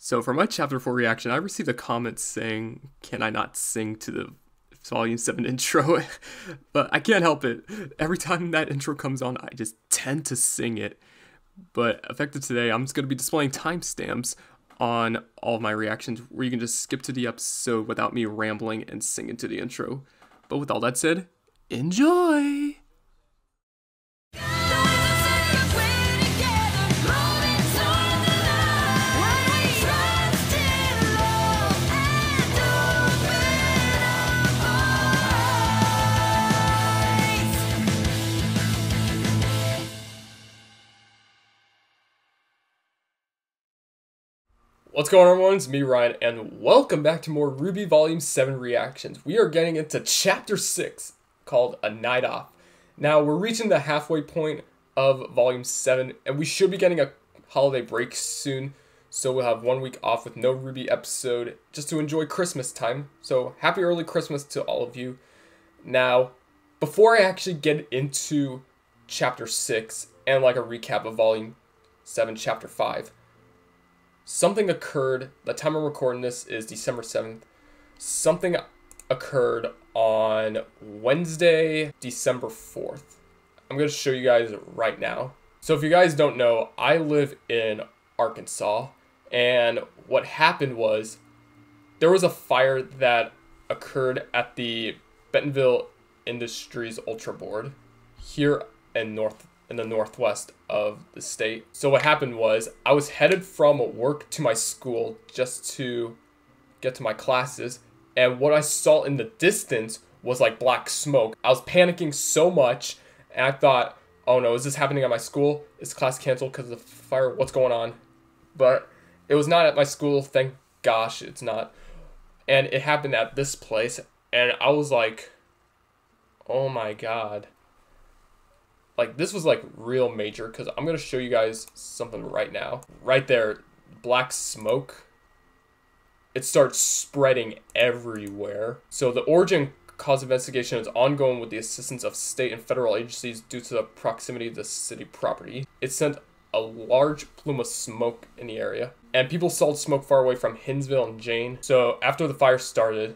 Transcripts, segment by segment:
So for my chapter 4 reaction, I received a comment saying, can I not sing to the volume 7 intro? But I can't help it. Every time that intro comes on, I just tend to sing it. But effective today, I'm just going to be displaying timestamps on all of my reactions where you can just skip to the episode without me rambling and singing to the intro. But with all that said, enjoy! What's going on, everyone? It's me, Ryan, and welcome back to more RWBY Volume 7 reactions. We are getting into Chapter 6, called A Night Off. Now, we're reaching the halfway point of Volume 7, and we should be getting a holiday break soon, so we'll have 1 week off with no RWBY episode, just to enjoy Christmas time. So, happy early Christmas to all of you. Now, before I actually get into Chapter 6, and like a recap of Volume 7, Chapter 5, something occurred. The time I'm recording this is December 7th. Something occurred on Wednesday, December 4th. I'm going to show you guys right now. So if you guys don't know, I live in Arkansas. And what happened was there was a fire that occurred at the Bentonville Industries Ultra Board here in the northwest of the state. So what happened was I was headed from work to my school just to get to my classes, and what I saw in the distance was like black smoke. I was panicking so much, and I thought, oh no, is this happening at my school? Is class canceled because of the fire? What's going on? But it was not at my school, thank gosh it's not. And it happened at this place, and I was like, oh my god. Like, this was like real major, because I'm going to show you guys something right now. Right there, black smoke. It starts spreading everywhere. So the origin cause investigation is ongoing with the assistance of state and federal agencies due to the proximity of the city property. It sent a large plume of smoke in the area, and people saw smoke far away from Hinsville and Jane. So after the fire started,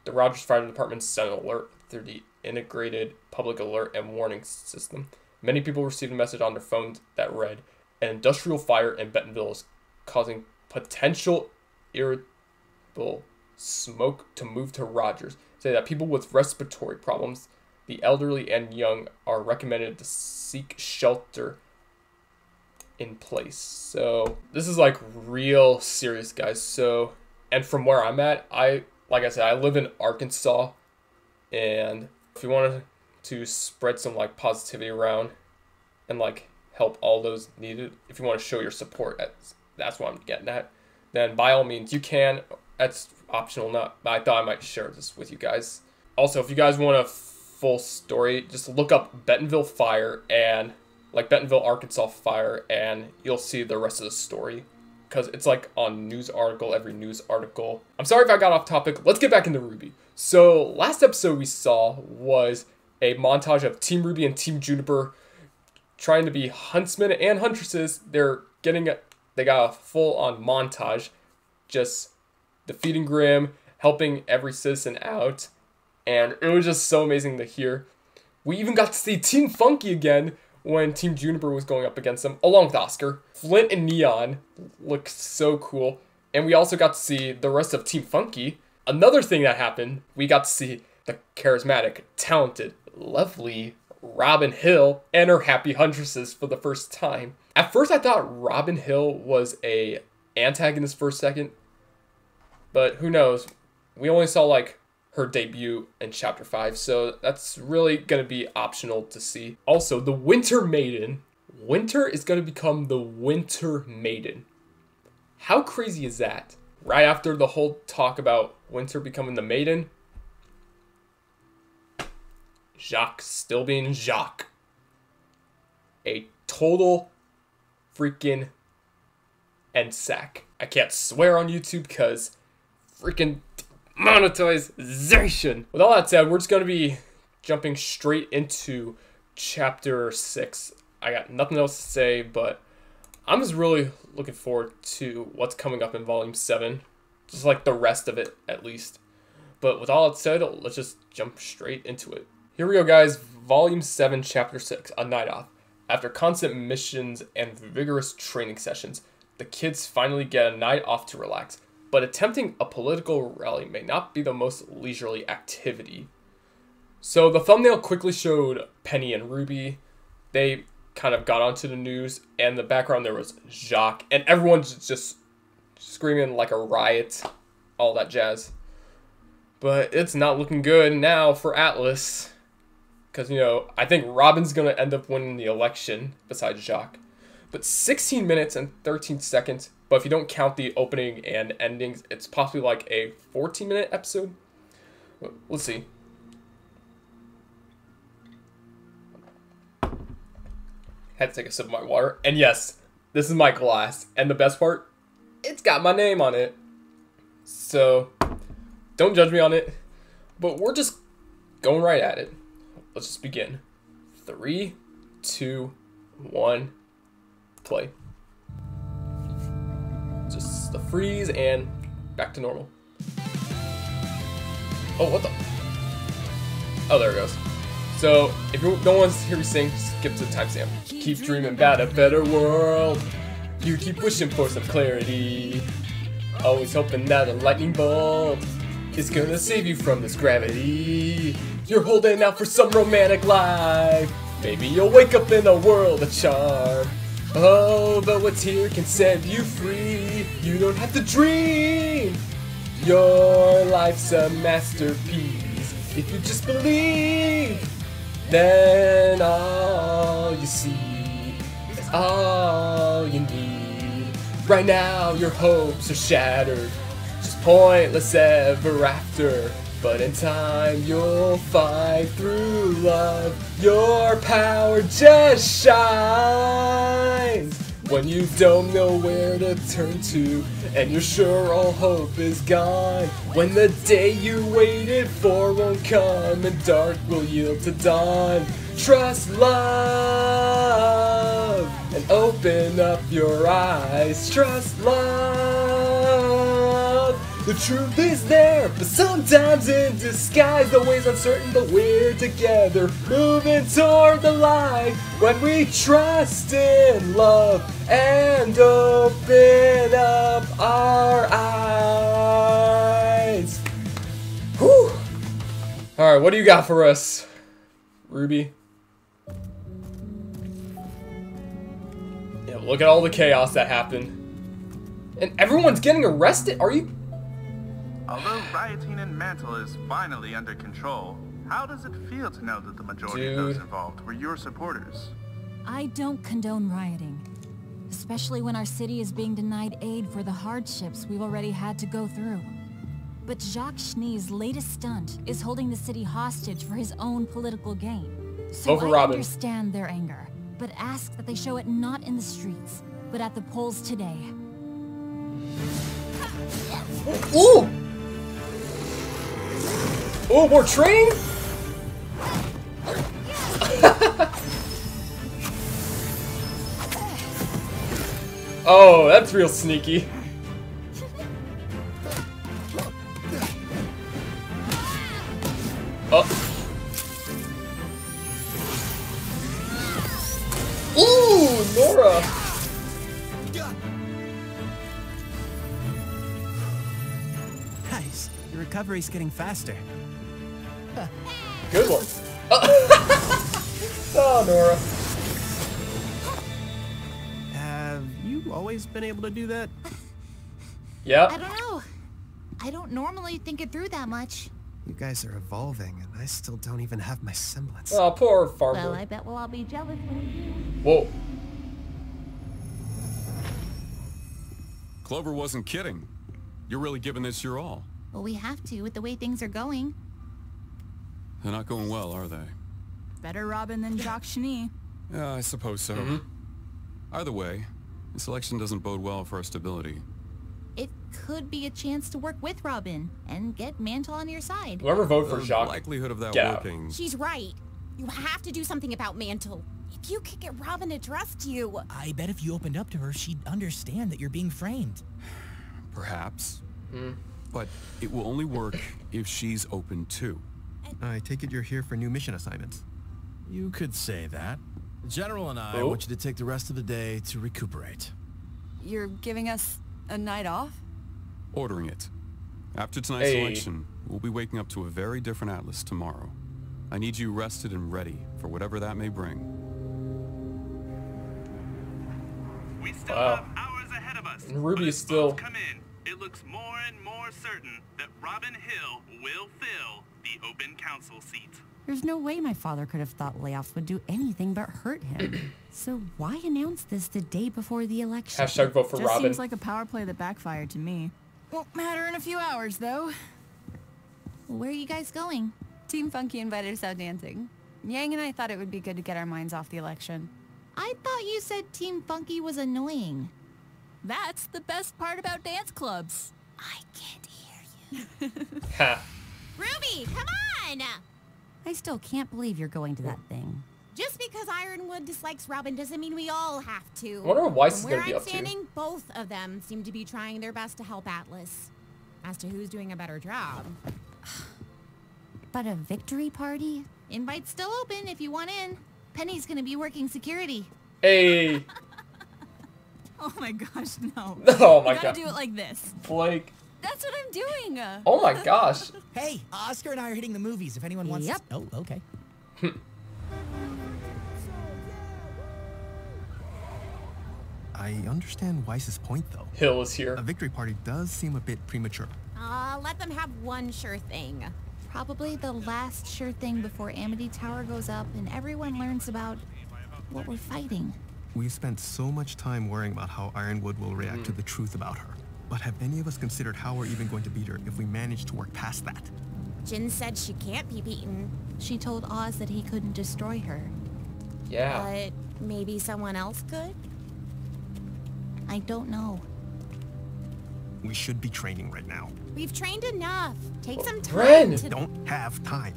the Rogers Fire Department sent an alert through the integrated public alert and warning system. Many people received a message on their phones that read, an industrial fire in Bentonville is causing potential irritable smoke to move to Rogers. Say that people with respiratory problems, the elderly and young, are recommended to seek shelter in place. So this is like real serious, guys. So, and from where I'm at, like I said, I live in Arkansas, and if you want to spread some like positivity around and like help all those needed, if you want to show your support, that's what I'm getting at, then by all means you can. That's optional, not, but I thought I might share this with you guys. Also, if you guys want a full story, just look up Bentonville fire and like Bentonville, Arkansas fire, and you'll see the rest of the story, because it's like on news article, every news article. I'm sorry if I got off topic. Let's get back into RWBY. So last episode we saw was a montage of Team RWBY and Team Juniper trying to be huntsmen and huntresses. They got a full-on montage, just defeating Grimm, helping every citizen out, and it was just so amazing to hear. We even got to see Team Funky again when Team Juniper was going up against them, along with Oscar. Flint and Neon looked so cool, and we also got to see the rest of Team Funky. Another thing that happened, we got to see the charismatic, talented, lovely Robin Hill and her happy huntresses for the first time. At first I thought Robin Hill was a antagonist for a second, but who knows? We only saw like her debut in Chapter 5, so that's really going to be optional to see. Also, the Winter Maiden. Winter is going to become the Winter Maiden. How crazy is that? Right after the whole talk about Winter becoming the Maiden, Jacques still being Jacques. A total freaking NSAC. I can't swear on YouTube because freaking monetization. With all that said, we're just going to be jumping straight into Chapter 6. I got nothing else to say, but I'm just really looking forward to what's coming up in Volume 7. Just like the rest of it, at least. But with all that said, let's just jump straight into it. Here we go, guys. Volume 7, Chapter 6, A Night Off. After constant missions and vigorous training sessions, the kids finally get a night off to relax. But attempting a political rally may not be the most leisurely activity. So the thumbnail quickly showed Penny and RWBY. They kind of got onto the news, and in the background there was Jacques, and everyone's just screaming like a riot, all that jazz. But it's not looking good now for Atlas, because, you know, I think Robin's going to end up winning the election besides Jacques. But 16 minutes and 13 seconds, but if you don't count the opening and endings, it's possibly like a 14-minute episode. Let's see. Had to take a sip of my water. And yes, this is my glass. And the best part, it's got my name on it. So, don't judge me on it. But we're just going right at it. Let's just begin. 3, 2, 1, play. Just the freeze and back to normal. Oh, what the? Oh, there it goes. So, if you don't want to hear me sing, skip to the timestamp. Keep dreaming about a better world. You keep wishing for some clarity. Always hoping that a lightning bolt is gonna save you from this gravity. You're holding out for some romantic life. Maybe you'll wake up in a world of charm. Oh, but what's here can set you free. You don't have to dream. Your life's a masterpiece. If you just believe, then all you see is all you need. Right now your hopes are shattered, just pointless ever after. But in time you'll find through love, your power just shines. When you don't know where to turn to, and you're sure all hope is gone. When the day you waited for won't come, and dark will yield to dawn. Trust love, and open up your eyes. Trust love. The truth is there, but sometimes in disguise. The way's uncertain, but we're together, moving toward the light. When we trust in love and open up our eyes. Whew. Alright, what do you got for us, RWBY? Yeah, look at all the chaos that happened. And everyone's getting arrested? Are you... Although rioting in Mantle is finally under control, how does it feel to know that the majority of those involved were your supporters? I don't condone rioting, especially when our city is being denied aid for the hardships we've already had to go through. But Jacques Schnee's latest stunt is holding the city hostage for his own political gain. So I understand their anger, but ask that they show it not in the streets, but at the polls today. Ooh! Oh, more training? Oh, that's real sneaky. Oh. Ooh, Nora. Nice. Your recovery's getting faster. Good one. Oh, Nora. Have you always been able to do that? Yeah. I don't know. I don't normally think it through that much. You guys are evolving, and I still don't even have my semblance. Oh, poor farmer. Well, I bet we'll all be jealous when you do. Whoa. Clover wasn't kidding. You're really giving this your all. Well, we have to with the way things are going. They're not going well, are they? Better Robin than Jacques Schnee. Yeah, I suppose so. Either way, this election doesn't bode well for our stability. It could be a chance to work with Robin and get Mantle on your side. Whoever voted for The Jacques. likelihood of that Get out. working. She's right. You have to do something about Mantle. If you could get Robin to trust you. I bet if you opened up to her, she'd understand that you're being framed. Perhaps. But it will only work if she's open too. I take it you're here for new mission assignments. You could say that. The General and I want you to take the rest of the day to recuperate. You're giving us a night off? Ordering it. After tonight's selection, we'll be waking up to a very different Atlas tomorrow. I need you rested and ready for whatever that may bring. We still have hours ahead of us. And RWBY is still... Come in. It looks more and more certain that Robin Hill will fill the open council seat. There's no way my father could have thought layoffs would do anything but hurt him. So why announce this the day before the election? Hashtag vote for Just Robin. seems like a power play that backfired to me. Won't matter in a few hours, though. Where are you guys going? Team Funky invited us out dancing. Yang and I thought it would be good to get our minds off the election. I thought you said Team Funky was annoying. That's the best part about dance clubs. I can't hear you. Ha. Ruby, come on! I still can't believe you're going to that thing. Just because Ironwood dislikes Robin doesn't mean we all have to. I wonder what Weiss is From going where to be I'm up to. standing, both of them seem to be trying their best to help Atlas. As to who's doing a better job. But a victory party? Invite's still open if you want in. Penny's gonna be working security. Hey. Oh my gosh, no. Oh my You gotta god. do it like this. Blake. That's what I'm doing. Oh my gosh. Hey, Oscar and I are hitting the movies if anyone wants to... Oh, okay. I understand Weiss's point, though. Hill is here. A victory party does seem a bit premature. Let them have one sure thing. Probably the last sure thing before Amity Tower goes up and everyone learns about what we're fighting. We've spent so much time worrying about how Ironwood will react to the truth about her. But have any of us considered how we're even going to beat her if we manage to work past that? Jin said she can't be beaten. She told Oz that he couldn't destroy her. Yeah. But maybe someone else could? I don't know. We should be training right now. We've trained enough. Take some time Ren! to... Don't have time.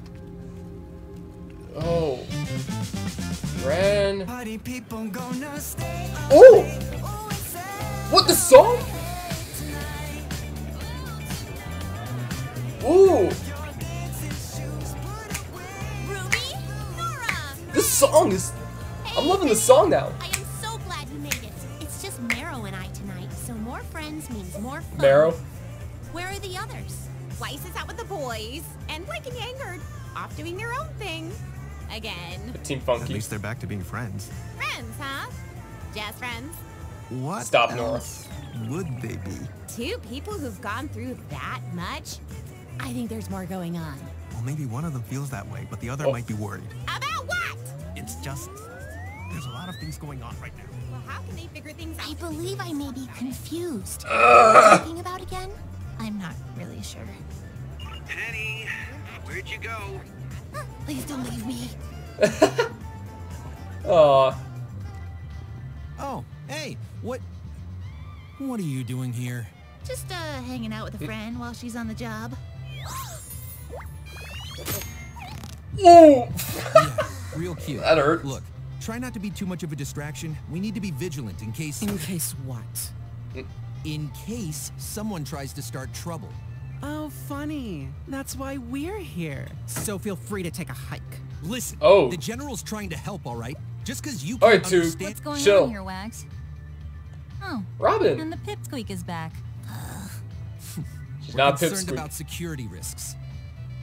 Oh. Ren. Oh! What, the song? Ooh! Ruby? Nora! This song is... I'm loving the song now. I am so glad you made it. It's just Marrow and I tonight, so more friends means more fun. Marrow. Where are the others? Weiss is out with the boys, and Blake and Yang are off doing their own thing. Again. Team At Funky. least they're back to being friends. Friends, huh? Just friends? What Stop, Nora. else would they be? Two people who've gone through that much? I think there's more going on. Well, maybe one of them feels that way, but the other might be worried. About what? It's just... there's a lot of things going on right now. Well, how can they figure things out? I believe I may be confused. What are you talking about again? I'm not really sure. Penny, where'd you go? Please don't leave me. Aw. Oh, hey, what are you doing here? Just, hanging out with a friend while she's on the job. Ooh! Yeah, real cute. That hurt. Look, try not to be too much of a distraction. We need to be vigilant in case... In case what? In case someone tries to start trouble. Oh, funny. That's why we're here. So feel free to take a hike. Listen, Oh. the General's trying to help, all right? Just because you All can't right, dude. understand... What's going Chill. on here, Wags? Oh, Robin. and the pipsqueak is back. She's We're not concerned Pipsqueak. about security risks.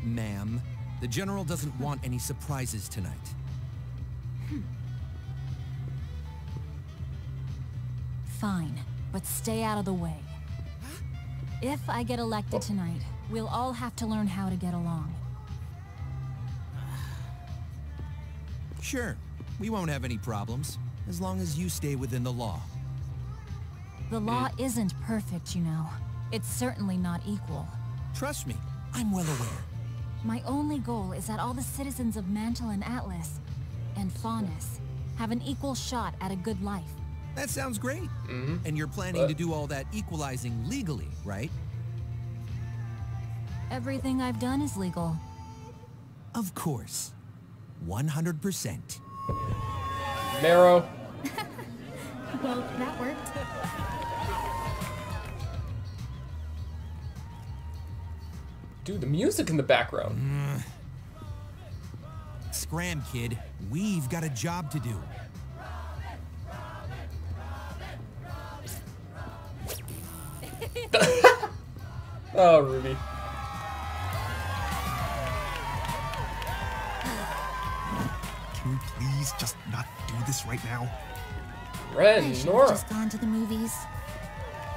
Ma'am, the General doesn't want any surprises tonight. Fine, but stay out of the way. If I get elected tonight, we'll all have to learn how to get along. Sure, we won't have any problems, as long as you stay within the law. The law isn't perfect, you know. It's certainly not equal. Trust me, I'm well aware. My only goal is that all the citizens of Mantle and Atlas, and Faunus, have an equal shot at a good life. That sounds great. And you're planning to do all that equalizing legally, right? Everything I've done is legal. Of course. 100%. Marrow. Well, that worked. Dude, the music in the background. Scram, kid. We've got a job to do. Oh, Ruby. Can we please just not do this right now? Ren, Nora. Just gone to the movies.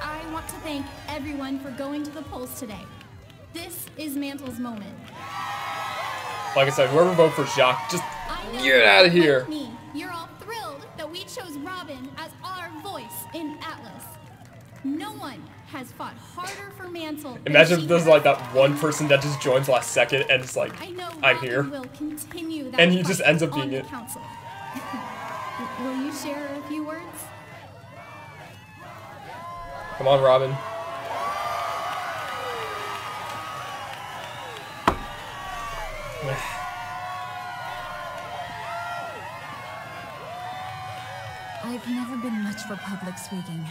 I want to thank everyone for going to the polls today. This is Mantle's moment. Like I said, whoever voted for Jacques, just get out of here. Like me, you're all thrilled that we chose Robin as our voice in Atlas. No one has fought harder for Mantle. Imagine if there's like that one person that just joins last second and it's like, I'm here. Will continue that and he just ends up being it. Council. Will you share a few words? Come on, Robin. I've never been much for public speaking.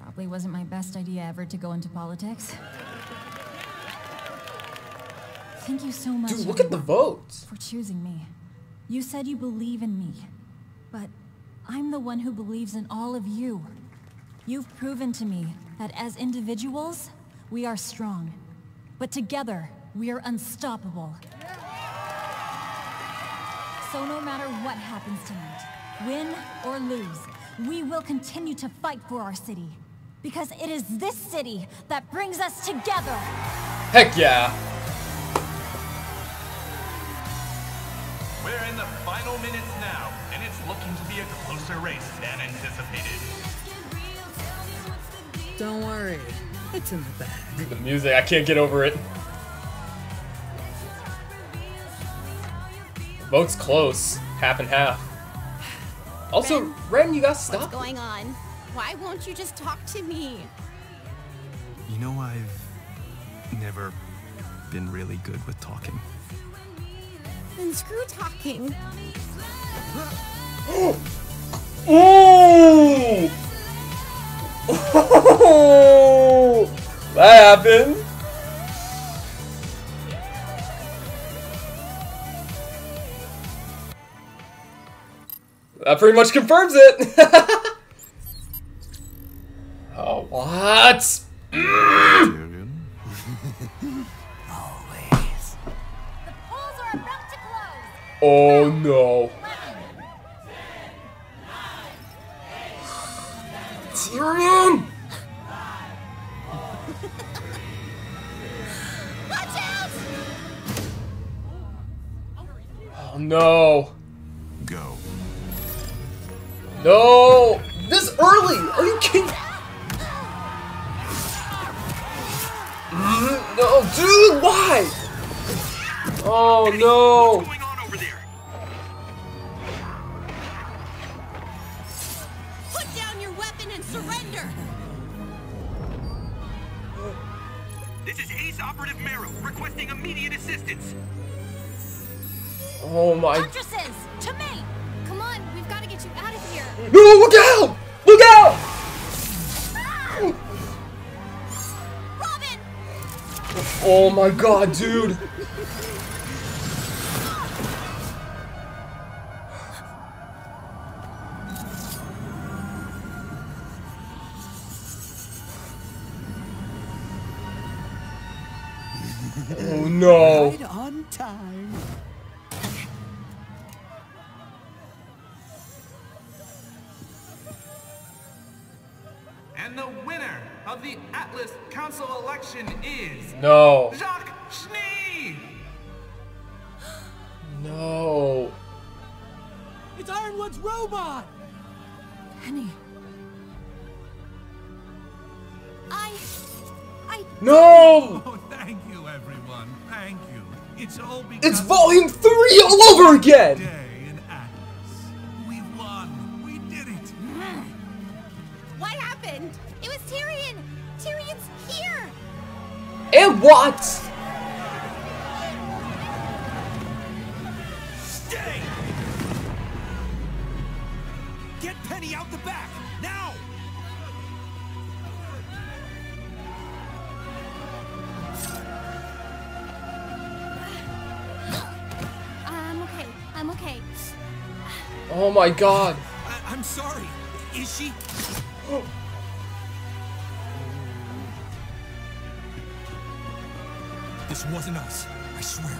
Probably wasn't my best idea ever to go into politics. Thank you so much, dude, look at the votes. For choosing me. You said you believe in me, but I'm the one who believes in all of you. You've proven to me that as individuals, we are strong, but together, we are unstoppable. So no matter what happens tonight, win or lose, we will continue to fight for our city. Because it is this city that brings us together. Heck yeah. We're in the final minutes now, and it's looking to be a closer race than anticipated. Don't worry, it's in the bag. The music, I can't get over it. Votes close, half and half. Also, Ren, you gotta stop. What's going on? Why won't you just talk to me? You know, I've never been really good with talking. Then screw talking. Ooh! Oh! That happened. That pretty much confirms it. Oh, what? Always. The polls are about to close. Oh no. Tyrion! Watch out! Oh no. Go. No! This early! Are you kidding? No, dude, why? Oh no! What's going on over there? Put down your weapon and surrender! This is Ace Operative Marrow, requesting immediate assistance. Oh my. Actresses, to me! Come on, we've got to get you out of here. No, look out! Look out! Robin! Oh my god, dude. Oh no. Right on time. And the winner of the Atlas Council election is No. Jacques Schnee! No. It's Ironwood's robot! Penny. No! Oh, thank you, everyone. Thank you. It's all because It's volume 3 all over again! day in Atlas. We won. We did it. What happened? It was Tyrion! Tyrion's here! And what? Stay! Oh my god. I'm sorry. Is she? This wasn't us. I swear.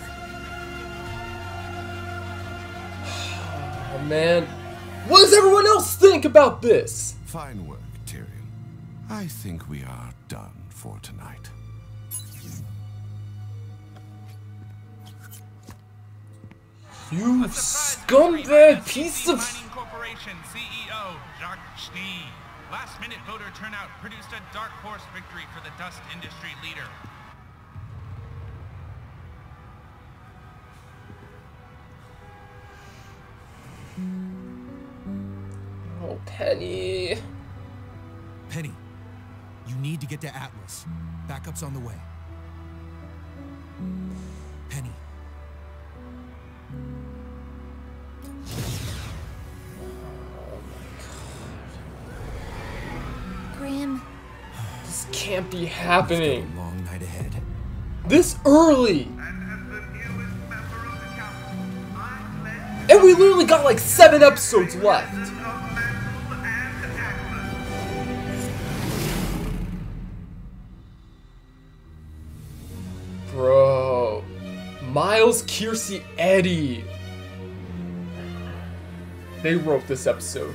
Oh man. What does everyone else think about this? Fine work, Tyrion. I think we are done for tonight. You scumbag piece of... Corporation CEO Jacques Schnee. Last-minute voter turnout produced a dark horse victory for the dust industry leader. Oh, Penny. Penny, you need to get to Atlas. Backup's on the way. Penny. Grim. This can't be happening. A long night ahead. This early. And we literally got like 7 episodes left. Bro. Miles, Kiersey, Eddie. They wrote this episode.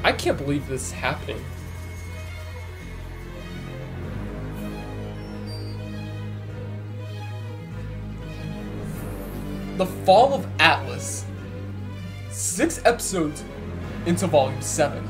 I can't believe this is happening. The Fall of Atlas. 6 episodes into Volume 7.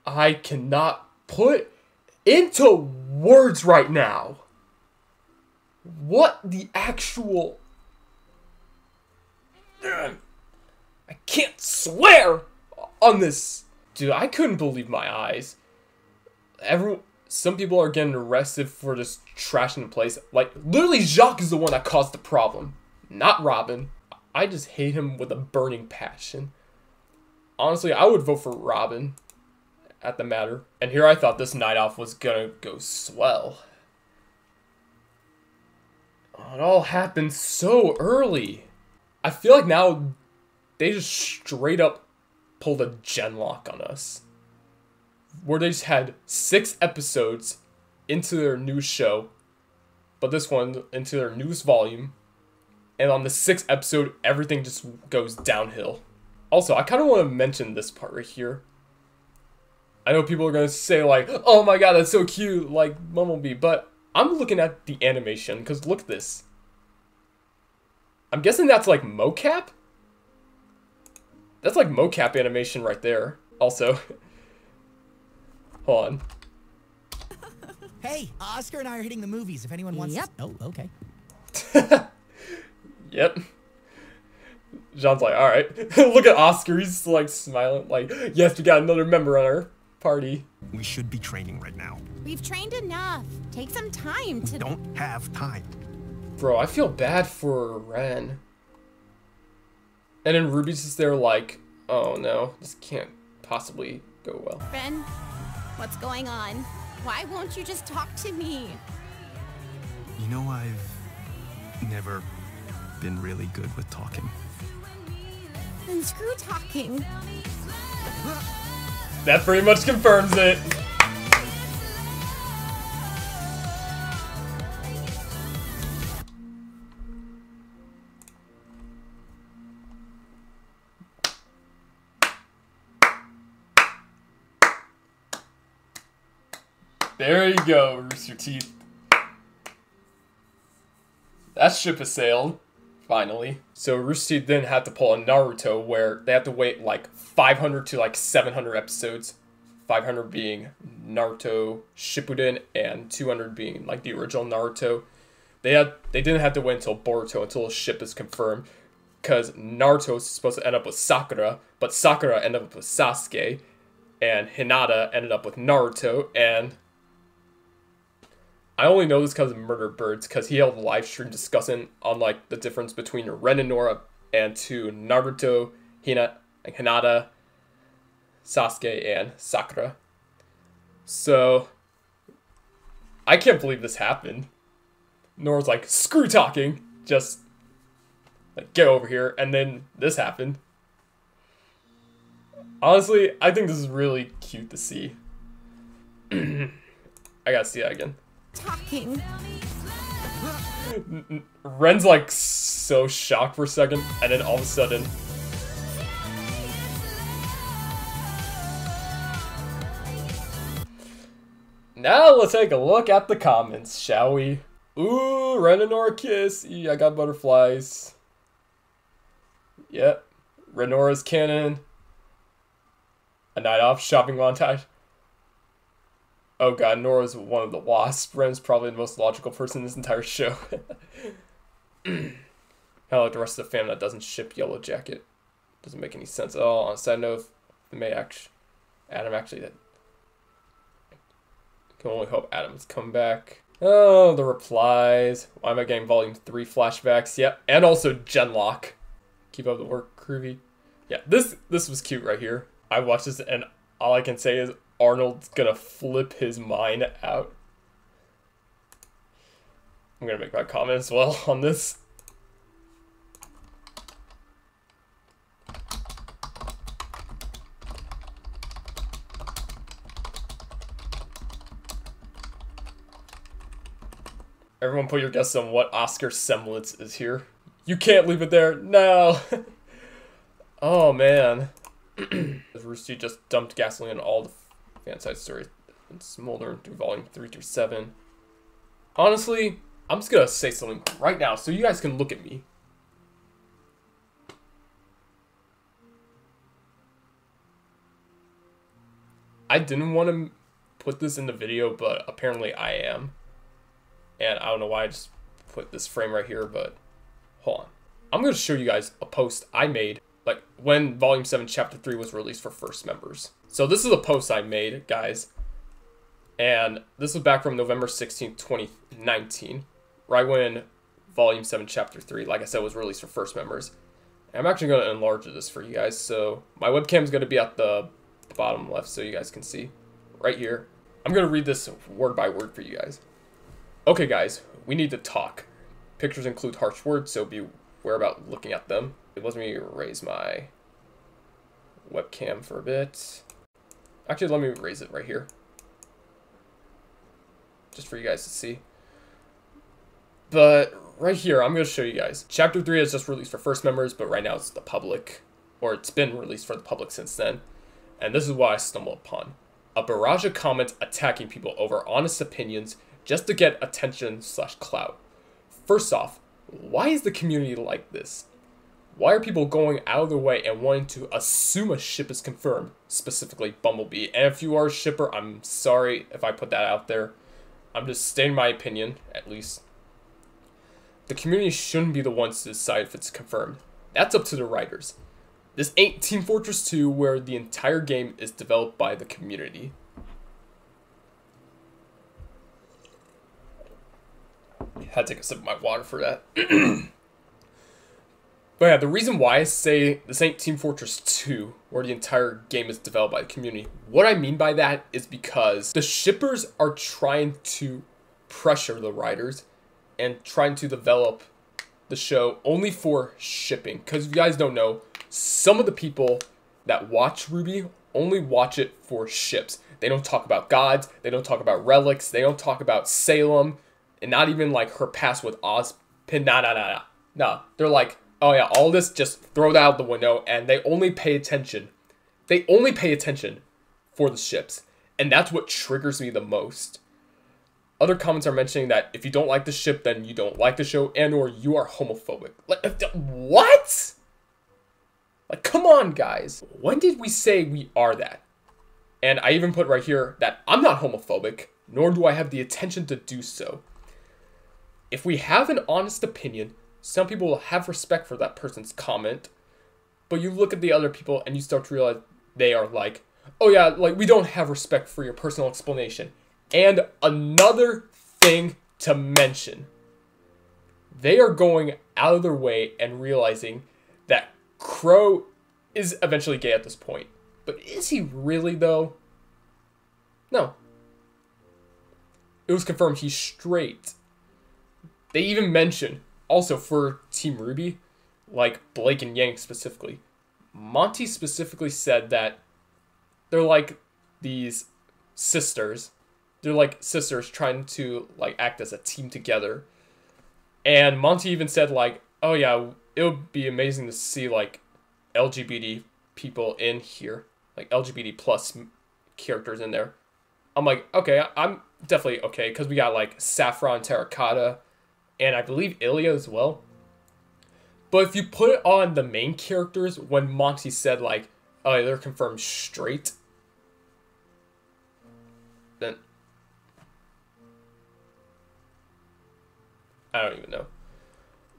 I cannot put into words right now what the actual... I can't swear on this. Dude, I couldn't believe my eyes. Some people are getting arrested for just trashing the place. Like, literally Jacques is the one that caused the problem, not Robin. I just hate him with a burning passion. Honestly, I would vote for Robin at the matter. And here I thought this night off was gonna go swell. It all happened so early. I feel like now they just straight up pulled a genlock on us. Where they just had 6 episodes into their new show, but this one into their newest volume. And on the 6th episode, everything just goes downhill. Also, I kind of want to mention this part right here. I know people are going to say like, oh my god, that's so cute, like Bumblebee, but I'm looking at the animation, because look at this. I'm guessing that's like mocap? That's like mocap animation right there, also. Hold on. Hey, Oscar and I are hitting the movies if anyone wants to... Oh, okay. Yep. Jean's like, alright. Look at Oscar, he's like smiling, like, yes, we got another member on our party. We should be training right now. We've trained enough. Take some time to... We don't have time. Bro, I feel bad for Ren. And then Ruby's just there like, oh no, this can't possibly go well. Ren, what's going on? Why won't you just talk to me? You know, I've never been really good with talking. Then screw talking. That pretty much confirms it. There you go, Rooster Teeth. That ship has sailed. Finally. So Rooster Teeth then had to pull a Naruto where they have to wait like 500 to like 700 episodes. 500 being Naruto Shippuden and 200 being like the original Naruto. They didn't have to wait until Boruto until a ship is confirmed, because Naruto is supposed to end up with Sakura, but Sakura ended up with Sasuke, and Hinata ended up with Naruto. And I only know this because of Murder Birds, because he held a live stream discussing on like the difference between Ren and Nora and to Naruto, Hinata, Sasuke, and Sakura. So I can't believe this happened. Nora's like, screw talking, just like get over here, and then this happened. Honestly, I think this is really cute to see. I gotta see that again. Talking. Ren's like so shocked for a second, and then all of a sudden, now let's take a look at the comments, shall we? Ooh, Ren and Nora kiss. I got butterflies. Yep. Ren and Nora's canon. A night off shopping montage. Oh god, Nora's one of the wasps. Ren's probably the most logical person in this entire show. Kind of like the rest of the fam that doesn't ship Yellow Jacket. Doesn't make any sense at all. On a side note, Adam actually did. Can only hope Adam's come back. Oh, the replies. Why am I getting volume 3 flashbacks? Yep, and also Genlock. Keep up the work, Groovy. Yeah, this was cute right here. I watched this and all I can say is Arnold's gonna flip his mind out. I'm gonna make my comment as well on this. Everyone put your guesses on what Oscar semblance is here. You can't leave it there. No. Oh, man. Rooster just dumped gasoline on all the fan side stories and smoldering through volume 3 through 7. Honestly, I'm just going to say something right now so you guys can look at me. I didn't want to put this in the video, but apparently I am. And I don't know why I just put this frame right here, but hold on. I'm going to show you guys a post I made, like when Volume 7 Chapter 3 was released for first members. So this is a post I made, guys. And this was back from November 16th, 2019. Right when Volume 7 Chapter 3, like I said, was released for first members. And I'm actually going to enlarge this for you guys. So my webcam is going to be at the bottom left so you guys can see. Right here. I'm going to read this word by word for you guys. Okay guys, we need to talk. Pictures include harsh words, so beware about looking at them. Let me raise my webcam for a bit. Actually, let me raise it right here. Just for you guys to see. But right here, I'm going to show you guys. Chapter 3 is just released for first members, but right now it's the public. Or it's been released for the public since then. And this is what I stumbled upon. A barrage of comments attacking people over honest opinions just to get attention/clout. First off, why is the community like this? Why are people going out of their way and wanting to assume a ship is confirmed, specifically Bumblebee? And if you are a shipper, I'm sorry if I put that out there. I'm just stating my opinion, at least. The community shouldn't be the ones to decide if it's confirmed. That's up to the writers. This ain't Team Fortress 2 where the entire game is developed by the community. Had to take a sip of my water for that. But yeah, the reason why I say this ain't Team Fortress 2, where the entire game is developed by the community, what I mean by that is because the shippers are trying to pressure the writers and trying to develop the show only for shipping. Because if you guys don't know, some of the people that watch RWBY only watch it for ships. They don't talk about gods, they don't talk about relics, they don't talk about Salem, and not even like her past with Ozpin. Nah. They're like, oh yeah, all this, just throw that out the window, and they only pay attention. They only pay attention for the ships. And that's what triggers me the most. Other comments are mentioning that if you don't like the ship, then you don't like the show, and or you are homophobic. Like, what? Like, come on, guys. When did we say we are that? And I even put right here that I'm not homophobic, nor do I have the intention to do so. If we have an honest opinion, some people will have respect for that person's comment, but you look at the other people and you start to realize they are like, oh yeah, like, we don't have respect for your personal explanation. And another thing to mention, they are going out of their way and realizing that Crow is eventually gay at this point. But is he really, though? No. It was confirmed he's straight. They even mentioned, also for Team RWBY, like Blake and Yang specifically, Monty specifically said that they're like these sisters. They're like sisters trying to like act as a team together. And Monty even said like, oh yeah, it would be amazing to see like LGBT people in here. Like LGBT plus characters in there. I'm like, okay, I'm definitely okay. Because we got like Saffron Terracotta. And I believe Ilya as well. But if you put it on the main characters, when Monty said like, oh, they're confirmed straight, then I don't even know.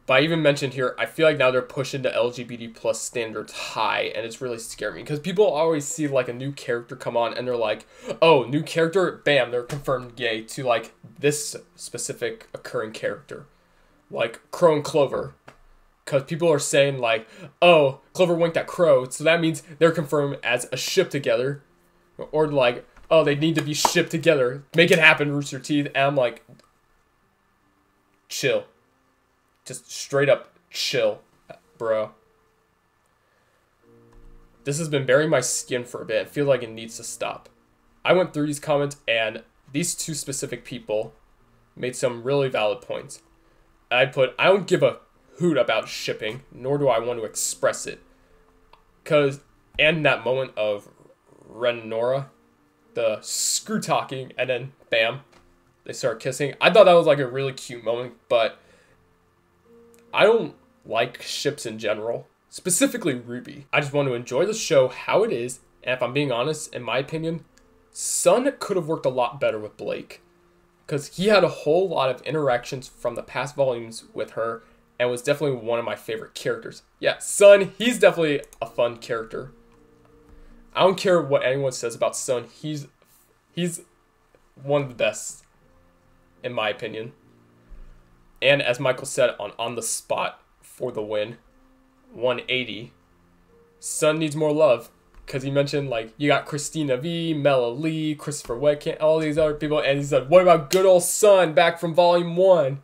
But I even mentioned here, I feel like now they're pushing the LGBT plus standards high, and it's really scaring me. Because people always see like a new character come on, and they're like, oh, new character, bam, they're confirmed gay to like this specific occurring character. Like Crow and Clover. Because people are saying like, oh, Clover winked at Crow, so that means they're confirmed as a ship together. Or like, oh, they need to be shipped together. Make it happen, Rooster Teeth. And I'm like, chill. Just straight up chill, bro. This has been burying my skin for a bit. I feel like it needs to stop. I went through these comments, and these two specific people made some really valid points. I put, I don't give a hoot about shipping, nor do I want to express it. Because, and that moment of Ren and Nora, the screw talking, and then bam, they start kissing. I thought that was like a really cute moment, but I don't like ships in general, specifically RWBY. I just want to enjoy the show how it is, and if I'm being honest, in my opinion, Sun could have worked a lot better with Blake. Because he had a whole lot of interactions from the past volumes with her, and was definitely one of my favorite characters. Yeah, Sun, he's definitely a fun character. I don't care what anyone says about Sun, he's one of the best, in my opinion. And as Michael said on the spot for the win, 180, Sun needs more love. Because he mentioned, like, you got Christina V, Mela Lee, Christopher Wedkamp, all these other people. And he said, what about good old Sun back from Volume 1?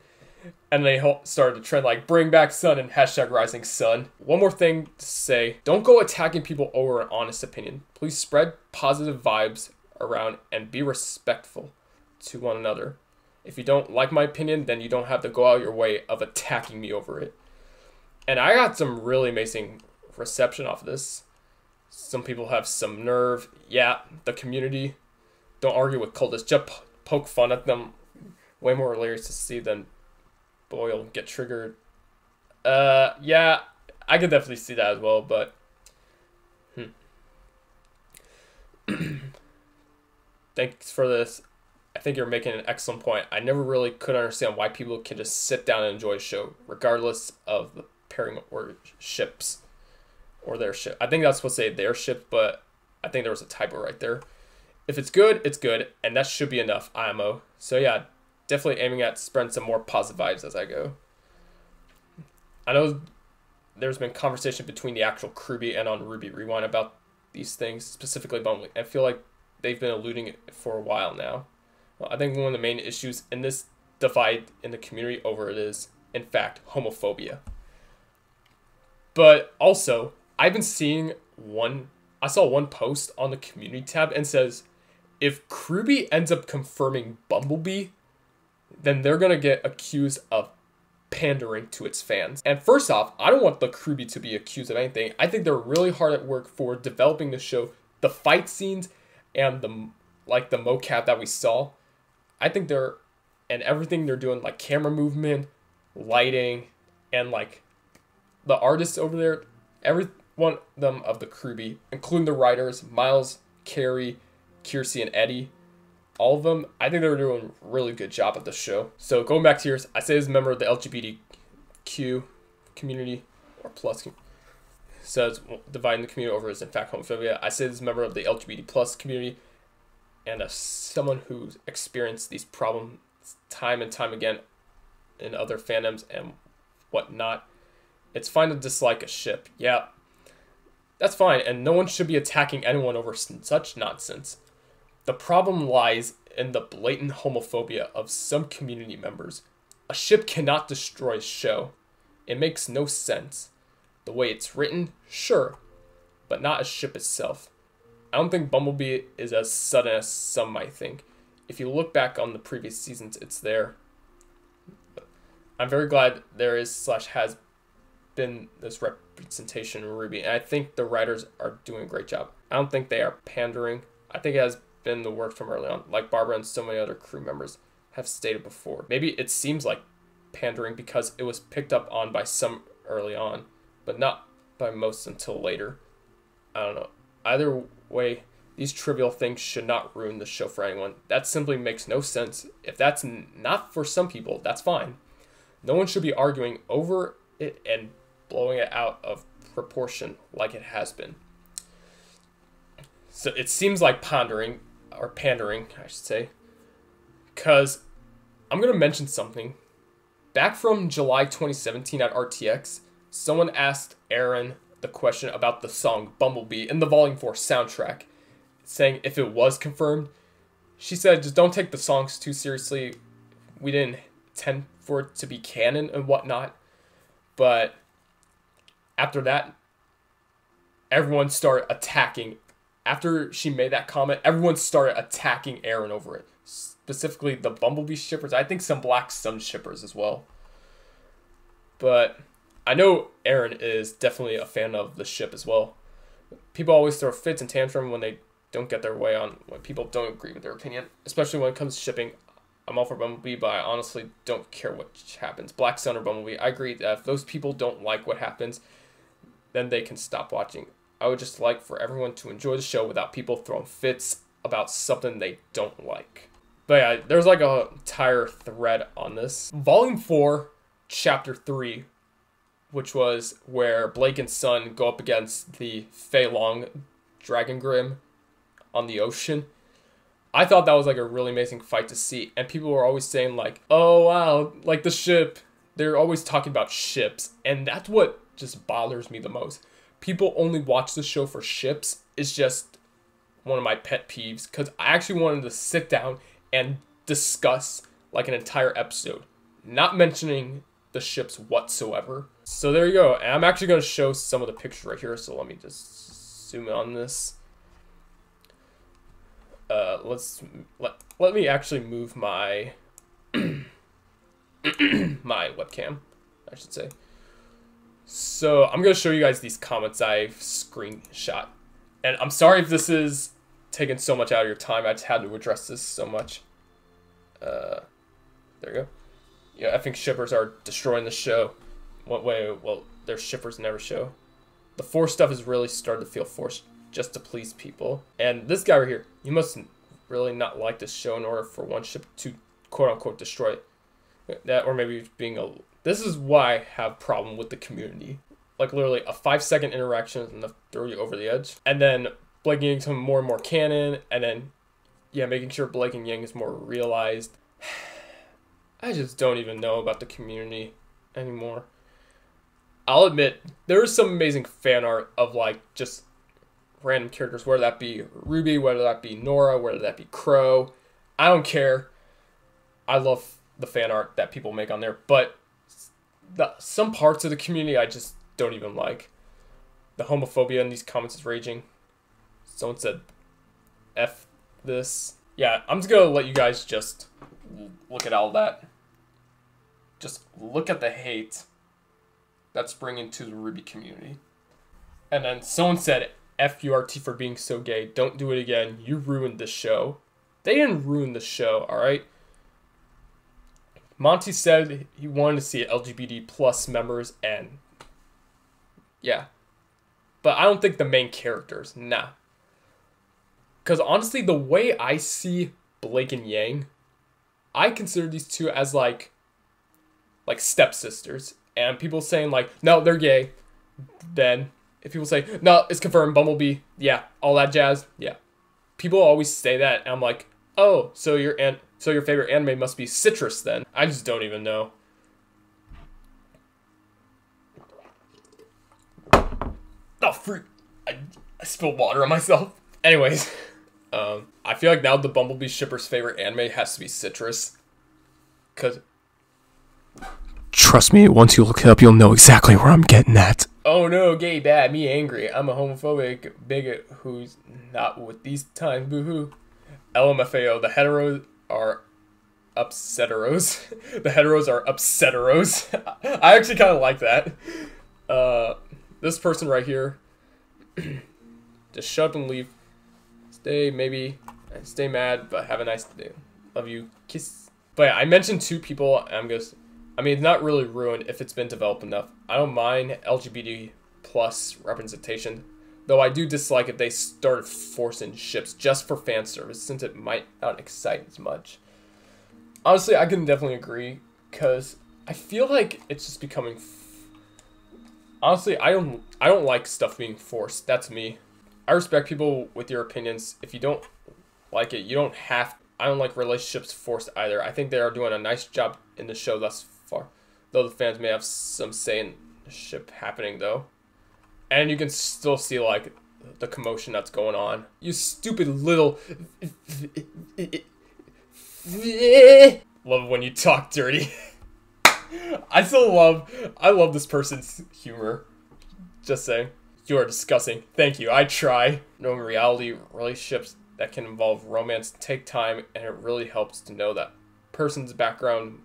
And they started to trend, like, bring back Sun and hashtag Rising Sun. One more thing to say. Don't go attacking people over an honest opinion. Please spread positive vibes around and be respectful to one another. If you don't like my opinion, then you don't have to go out your way of attacking me over it. And I got some really amazing reception off of this. Some people have some nerve. Yeah, the community. Don't argue with cultists. Just poke fun at them. Way more hilarious to see than Boyle get triggered. Yeah, I could definitely see that as well, but thanks for this. I think you're making an excellent point. I never really could understand why people can just sit down and enjoy a show, regardless of the pairing or ships. Or their ship. I think that's supposed to say their ship, but I think there was a typo right there. If it's good, it's good, and that should be enough, IMO. So yeah, definitely aiming at spreading some more positive vibes as I go. I know there's been conversation between the actual RWBY and on RWBY Rewind about these things, specifically Bumblebee. I feel like they've been alluding it for a while now. Well, I think one of the main issues in this divide in the community over it is, in fact, homophobia. But also, I've been seeing I saw one post on the community tab and says, if RWBY ends up confirming Bumblebee, then they're going to get accused of pandering to its fans. And first off, I don't want the RWBY to be accused of anything. I think they're really hard at work for developing the show. The fight scenes and the mocap that we saw, I think they're and everything they're doing, like camera movement, lighting, and like the artists over there, every one of them of the crewbie, including the writers, Miles, Carrie, Kiersey, and Eddie, all of them, I think they were doing a really good job at the show. So going back to yours, I say as a member of the LGBTQ community, or plus, says dividing the community over is in fact homophobia. I say as a member of the LGBT plus community, and as someone who's experienced these problems time and time again in other fandoms and whatnot, it's fine to dislike a ship. Yeah, that's fine, and no one should be attacking anyone over such nonsense. The problem lies in the blatant homophobia of some community members. A ship cannot destroy a show. It makes no sense. The way it's written, sure, but not a ship itself. I don't think Bumblebee is as sudden as some might think. If you look back on the previous seasons, it's there. I'm very glad there is / has been this representation in RWBY, and I think the writers are doing a great job. I don't think they are pandering. I think it has been the work from early on, like Barbara and so many other crew members have stated before. Maybe it seems like pandering because it was picked up on by some early on, but not by most until later. I don't know. Either way, these trivial things should not ruin the show for anyone. That simply makes no sense. If that's not for some people, that's fine. No one should be arguing over it and blowing it out of proportion like it has been. So it seems like pandering, I should say, because I'm going to mention something. Back from July 2017 at RTX, someone asked Aaron the question about the song Bumblebee in the Volume 4 soundtrack, saying if it was confirmed. She said, just don't take the songs too seriously. We didn't intend for it to be canon and whatnot. But after that, everyone started attacking. After she made that comment, everyone started attacking Aaron over it. Specifically the Bumblebee shippers. I think some Black Sun shippers as well. But I know Aaron is definitely a fan of the ship as well. People always throw fits and tantrum when they don't get their way on, when people don't agree with their opinion. Especially when it comes to shipping. I'm all for Bumblebee, but I honestly don't care what happens. Black Sun or Bumblebee, I agree that if those people don't like what happens, then they can stop watching. I would just like for everyone to enjoy the show without people throwing fits about something they don't like. But yeah, there's like a entire thread on this. Volume 4, Chapter 3, which was where Blake and Sun go up against the Fei Long Dragon Grim on the ocean. I thought that was like a really amazing fight to see. And people were always saying like, oh wow, like the ship. They're always talking about ships. And that's what just bothers me the most. People only watch the show for ships. It's just one of my pet peeves. Because I actually wanted to sit down and discuss like an entire episode. Not mentioning the ships whatsoever. So there you go. And I'm actually going to show some of the pictures right here. So let me just zoom in on this. Let me actually move my my webcam, I should say. So I'm going to show you guys these comments I've screenshot. And I'm sorry if this is taking so much out of your time. I just had to address this so much. There you go. Yeah, I think shippers are destroying the show. What way? Well, their shippers never show. The force stuff is really starting to feel forced just to please people. And this guy right here, you must really not like this show in order for one ship to quote-unquote destroy it. That, or maybe being a... This is why I have problem with the community. Like literally a 5-second interaction and they'll throw you over the edge. And then Blake getting some more and more canon. And then, yeah, making sure Blake and Yang is more realized. I just don't even know about the community anymore. I'll admit, there is some amazing fan art of like just random characters, whether that be RWBY, whether that be Nora, whether that be Crow. I don't care. I love the fan art that people make on there, but some parts of the community I just don't even like. The homophobia in these comments is raging. Someone said, F this. Yeah, I'm just gonna let you guys just look at all that. Just look at the hate that's bringing to the RWBY community. And then someone said, FURT for being so gay. Don't do it again. You ruined the show. They didn't ruin the show, alright? Monty said he wanted to see LGBT plus members, and yeah. But I don't think the main characters, nah. Because honestly, the way I see Blake and Yang, I consider these two as like stepsisters. And people saying like, no, they're gay. Then if people say, no, it's confirmed, Bumblebee, yeah, all that jazz, yeah. People always say that, and I'm like, oh, so your favorite anime must be Citrus then. I just don't even know. Oh, freak. I spilled water on myself. Anyways, I feel like now the Bumblebee shipper's favorite anime has to be Citrus. Because... trust me, once you look it up, you'll know exactly where I'm getting at. Oh no, gay, bad, me angry. I'm a homophobic bigot who's not with these times, boo-hoo. LMFAO, the heteros are upsetteros. The heteros are upsetteros. I actually kind of like that. This person right here, just shut up and leave. Stay, maybe, and stay mad, but have a nice day. Love you, kiss. But yeah, I mentioned two people, and I mean, it's not really ruined if it's been developed enough. I don't mind LGBT plus representation, though I do dislike if they started forcing ships just for fan service, since it might not excite as much. Honestly, I can definitely agree, because I feel like it's just becoming... honestly, I don't like stuff being forced. That's me. I respect people with your opinions. If you don't like it, you don't have... I don't like relationships forced either. I think they are doing a nice job in the show thus far, though the fans may have some say in the ship happening, though. And you can still see, like, the commotion that's going on. You stupid little... love when you talk dirty. I love this person's humor. Just saying. You are disgusting. Thank you, I try. No, in reality, relationships that can involve romance take time, and it really helps to know that person's background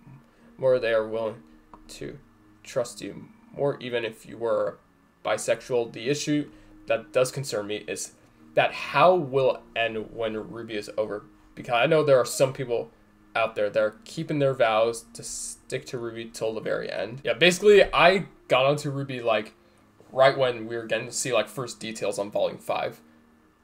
more. They are willing to trust you more, even if you were bisexual. The issue that does concern me is that how will it end when RWBY is over? Because I know there are some people out there that are keeping their vows to stick to RWBY till the very end. Yeah, basically I got onto RWBY like right when we were getting to see like first details on Volume 5.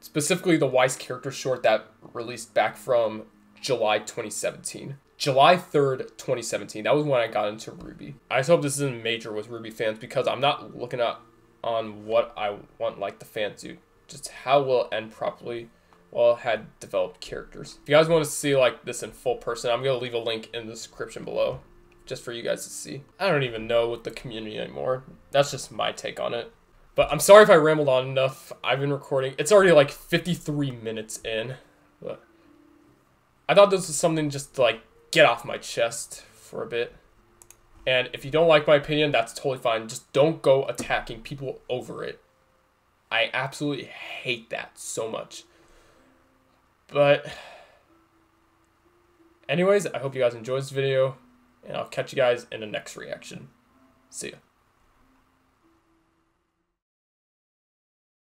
Specifically the Weiss character short that released back from July 2017. July 3rd, 2017. That was when I got into RWBY. I just hope this isn't major with RWBY fans, because I'm not looking at on what I want like the fans do. Just how will it end properly while it had developed characters. If you guys want to see like this in full person, I'm going to leave a link in the description below just for you guys to see. I don't even know with the community anymore. That's just my take on it. But I'm sorry if I rambled on enough. I've been recording. It's already like 53 minutes in. But I thought this was something just to like get off my chest for a bit. And if you don't like my opinion, that's totally fine. Just don't go attacking people over it. I absolutely hate that so much. But anyways, I hope you guys enjoyed this video, and I'll catch you guys in the next reaction. See ya.